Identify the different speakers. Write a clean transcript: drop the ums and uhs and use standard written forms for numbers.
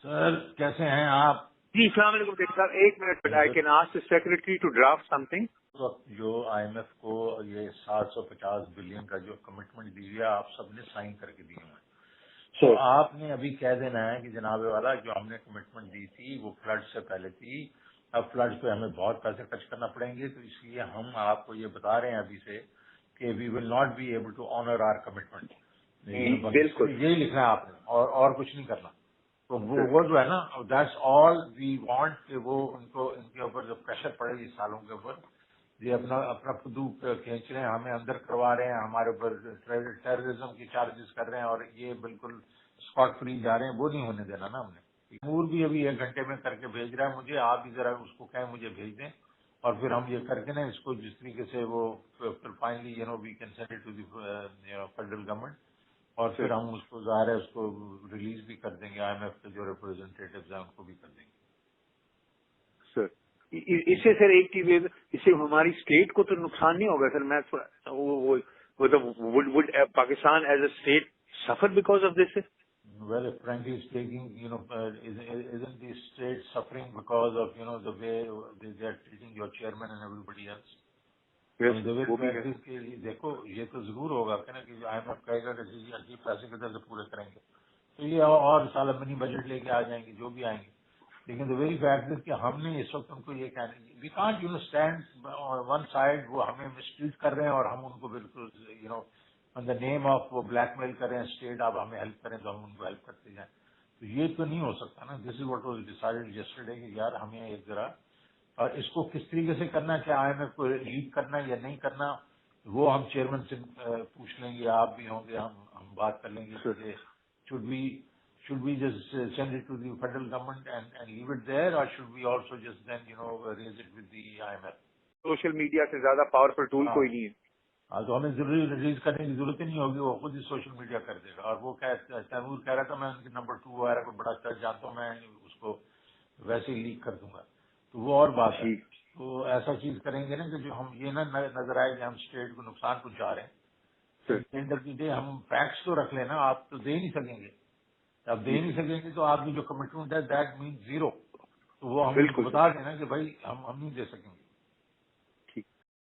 Speaker 1: سر کیسے ہیں آپ؟
Speaker 2: جی السلام علیکم ڈاکٹر صاحب، ایک minute I can ask the secretary to draft something.
Speaker 1: جو آئی ایم ایف کو یہ 750 بلین کا جو کمٹمنٹ دی ہے آپ سب نے سائن کر کے دیے ہیں. تو آپ نے ابھی کہہ دینا ہے کہ جناب والا جو ہم نے کمٹمنٹ دی تھی وہ فلڈ سے پہلے تھی، اب فلڈ پہ ہمیں بہت پیسے خرچ کرنا پڑیں گے، تو اس لیے ہم آپ کو یہ بتا رہے ہیں ابھی سے کہ we will not be able to honour our commitment.
Speaker 2: بالکل
Speaker 1: یہی لکھنا ہے آپ نے اور کچھ نہیں کرنا. تو وہ جو ہے نا دیٹس آل وی وانٹ کہ وہ ان کے اوپر جو پریشر پڑے اس سالوں کے اوپر، یہ اپنا پدو کھینچ رہے ہیں، ہمیں اندر کروا رہے ہیں، ہمارے اوپر ٹیررزم کی چارجز کر رہے ہیں اور یہ بالکل اسپاٹ فری جا رہے ہیں. وہ نہیں ہونے دینا نا ہم نے. امور بھی ابھی 1 گھنٹے میں کر کے بھیج رہا ہے مجھے، آپ بھی ذرا اس کو کہیں مجھے بھیج دیں اور پھر ہم یہ کر کے نا اس کو جس طریقے سے وہ پھر finally we can send it to the federal government اور پھر ہم اس کو ظاہر ہے اس کو ریلیز بھی کر دیں گے. آئی ایم ایف کے جو ریپرزینٹیٹیوز ہیں ان کو بھی کر دیں گے.
Speaker 2: سر اس سے سر ایک چیز اس سے ہماری اسٹیٹ کو تو نقصان نہیں ہوگا سر؟ میں would Pakistan as a state suffer because of this?
Speaker 1: Well, if frankly speaking, isn't the state suffering because of, the way they are treating your chairman and everybody else? دیکھو یہ تو ضرور ہوگا کہ نا کہ آئی ایم ایف کہے گا کہ جی عجیب پیسے کدھر سے پورے کریں گے تو یہ اور سال منی بجٹ لے کے آ جائیں گے جو بھی آئیں گے. لیکن دا ویری فیکٹ از کہ ہم نے اس وقت ان کو یہ کہنا ہے we can't stand one side, وہ ہمیں مسٹریٹ کر رہے ہیں اور ہم ان کو بالکل آن دا نیم آف وہ بلیک میل کریں اسٹیٹ آپ ہمیں ہیلپ کریں تو ہم ان کو ہیلپ کرتے جائیں. تو یہ تو نہیں ہو سکتا نا. This is what was decided yesterday کہ یار ہمیں ایک ذرا اور اس کو کس طریقے سے کرنا ہے، کیا آئی ایم ایف کو لیڈ کرنا یا نہیں کرنا وہ ہم چیئرمین سے پوچھ لیں گے، آپ بھی ہوں گے، ہم بات کر لیں گے. should we just send it to the federal government and leave it there, or should we also just then raise it with the IMF?
Speaker 2: Social media سے زیادہ پاورفل ٹول کوئی نہیں ہے.
Speaker 1: ہاں تو ہمیں ضروری ریلیز کرنے کی ضرورت ہی نہیں ہوگی، وہ خود ہی سوشل میڈیا کر دے گا. اور وہ تیمور کہہ رہا تھا میں ان کے نمبر 2 وغیرہ کو بڑا چرچ جانتا ہوں، میں اس کو ویسے ہی لیک کر دوں گا. تو وہ اور بات ہے. تو ایسا چیز کریں گے نا کہ جو ہم یہ نہ نظر آئے کہ ہم اسٹیٹ کو نقصان پہنچا رہے ہیں. اینڈ آف دی ڈے ہم فیکٹس تو رکھ لینا، آپ تو دے نہیں سکیں گے. اب دے نہیں سکیں گے تو آپ کی جو کمٹمنٹ ہے دیٹ مینس 0. تو وہ ہم بتا دیں نا کہ بھائی ہم نہیں دے سکیں گے.